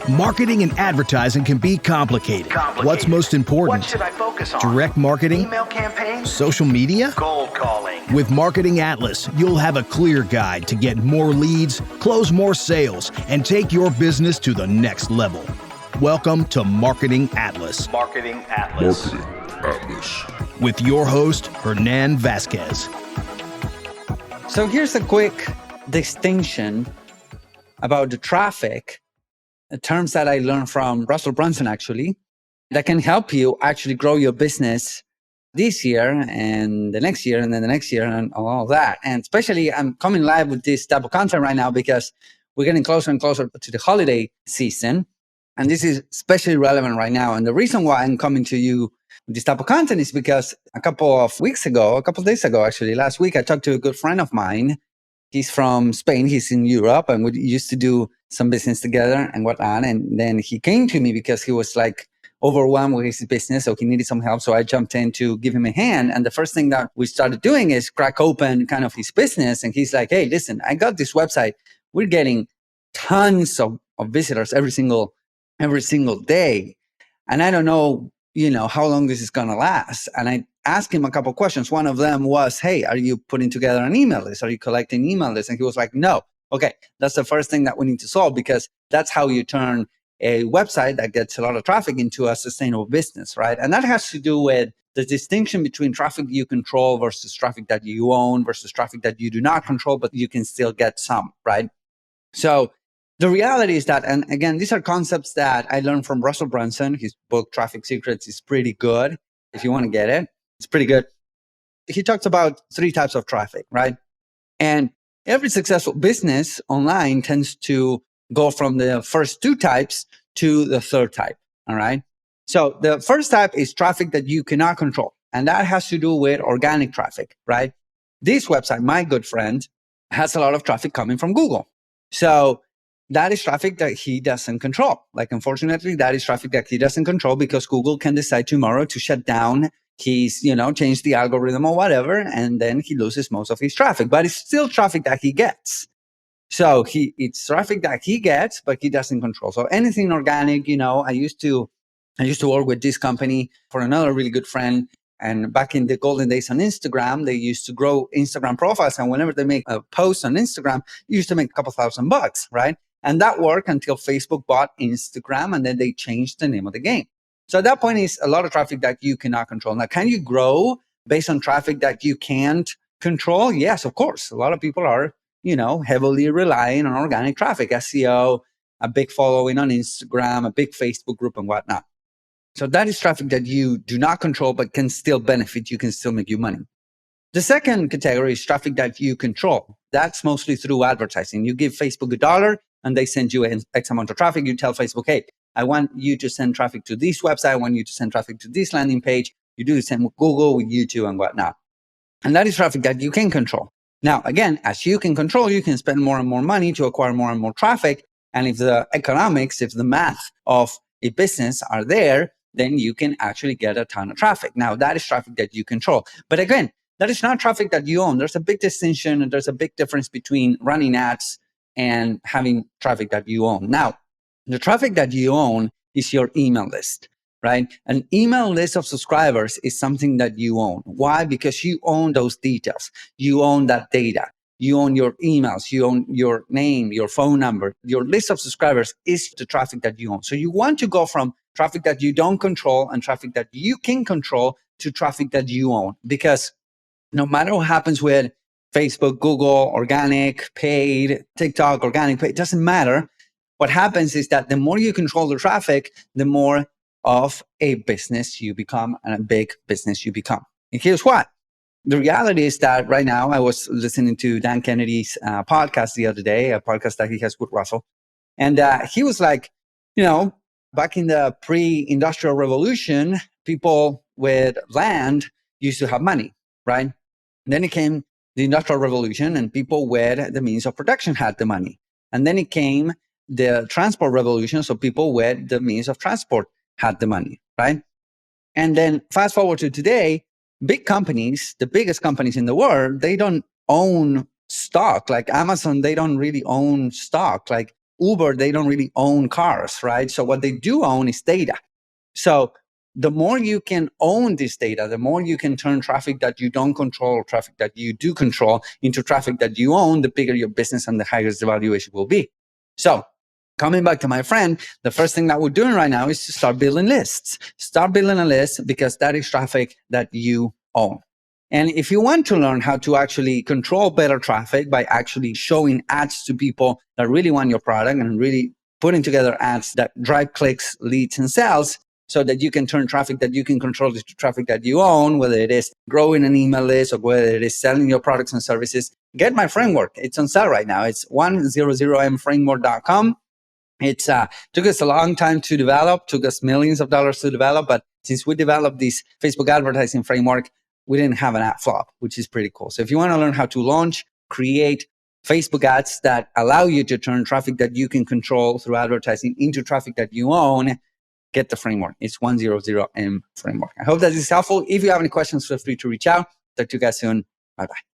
Marketing and advertising can be complicated. What's most important? What should I focus on? Direct marketing? Email campaigns? Social media? Cold calling? With Marketing Atlas, you'll have a clear guide to get more leads, close more sales, and take your business to the next level. Welcome to Marketing Atlas. Marketing Atlas. With your host, Hernan Vasquez. So here's a quick distinction about the traffic, terms that I learned from Russell Brunson, actually, that can help you actually grow your business this year and the next year and then the next year and all that. And especially I'm coming live with this type of content right now because we're getting closer and closer to the holiday season. And this is especially relevant right now. And the reason why I'm coming to you with this type of content is because a couple of days ago, actually, last week, I talked to a good friend of mine. He's from Spain. He's in Europe, and we used to do some business together and whatnot. And then he came to me because he was like overwhelmed with his business. So he needed some help. So I jumped in to give him a hand. And the first thing that we started doing is crack open kind of his business. And he's like, hey, listen, I got this website. We're getting tons of visitors every single day. And I don't know, how long this is going to last. And I asked him a couple of questions. One of them was, hey, are you putting together an email list? Are you collecting email lists? And he was like, no. Okay, that's the first thing that we need to solve, because that's how you turn a website that gets a lot of traffic into a sustainable business, right? And that has to do with the distinction between traffic you control versus traffic that you own versus traffic that you do not control, but you can still get some, right? So the reality is that, and again, these are concepts that I learned from Russell Brunson. His book, Traffic Secrets, is pretty good. If you want to get it, it's pretty good. He talks about 3 types of traffic, right? And every successful business online tends to go from the first 2 types to the 3rd type, all right? So the first type is traffic that you cannot control. And that has to do with organic traffic, right? This website, my good friend, has a lot of traffic coming from Google. So that is traffic that he doesn't control. Like, unfortunately, that is traffic that he doesn't control because Google can decide tomorrow to shut down his, change the algorithm or whatever, and then he loses most of his traffic. But it's still traffic that he gets. So it's traffic that he gets, but he doesn't control. So anything organic, I used to work with this company for another really good friend. And back in the golden days on Instagram, they used to grow Instagram profiles. And whenever they make a post on Instagram, you used to make a couple $1,000, right? And that worked until Facebook bought Instagram, and then they changed the name of the game. So at that point, it's a lot of traffic that you cannot control. Now, can you grow based on traffic that you can't control? Yes, of course. A lot of people are, heavily relying on organic traffic, SEO, a big following on Instagram, a big Facebook group and whatnot. So that is traffic that you do not control, but can still benefit. You can still make you money. The second category is traffic that you control. That's mostly through advertising. You give Facebook $1 and they send you X amount of traffic. You tell Facebook, hey, I want you to send traffic to this website. I want you to send traffic to this landing page. You do the same with Google, with YouTube and whatnot. And that is traffic that you can control. Now, again, as you can control, you can spend more and more money to acquire more and more traffic. And if the economics, if the math of a business are there, then you can actually get a ton of traffic. Now, that is traffic that you control. But again, that is not traffic that you own. There's a big distinction and there's a big difference between running ads and having traffic that you own. Now, the traffic that you own is your email list, right? An email list of subscribers is something that you own. Why? Because you own those details. You own that data. You own your emails. You own your name, your phone number. Your list of subscribers is the traffic that you own. So you want to go from traffic that you don't control and traffic that you can control to traffic that you own. Because no matter what happens with Facebook, Google, organic, paid, TikTok, organic, paid, it doesn't matter. What happens is that the more you control the traffic, the more of a business you become and a big business you become. And here's what. The reality is that right now, I was listening to Dan Kennedy's podcast the other day, a podcast that he has with Russell. And he was like, back in the pre-industrial revolution, people with land used to have money, right? And then it came the industrial revolution and people with the means of production had the money. And then it came the transport revolution. So people with the means of transport had the money, right? And then fast forward to today, big companies, the biggest companies in the world, they don't own stock. Like Amazon, they don't really own stock. Like Uber, they don't really own cars, right? So what they do own is data. So the more you can own this data, the more you can turn traffic that you don't control, traffic that you do control, into traffic that you own, the bigger your business and the higher the valuation will be. So coming back to my friend, the first thing that we're doing right now is to start building lists. Start building a list, because that is traffic that you own. And if you want to learn how to actually control better traffic by actually showing ads to people that really want your product and really putting together ads that drive clicks, leads, and sales, so that you can turn traffic that you can control to traffic that you own, whether it is growing an email list or whether it is selling your products and services, get my framework. It's on sale right now. It's 100mframework.com. It took us a long time to develop, took us millions of dollars to develop, but since we developed this Facebook advertising framework, we didn't have an ad flop, which is pretty cool. So if you want to learn how to launch, create Facebook ads that allow you to turn traffic that you can control through advertising into traffic that you own, get the framework. It's 100M framework. I hope that is helpful. If you have any questions, feel free to reach out. Talk to you guys soon. Bye-bye.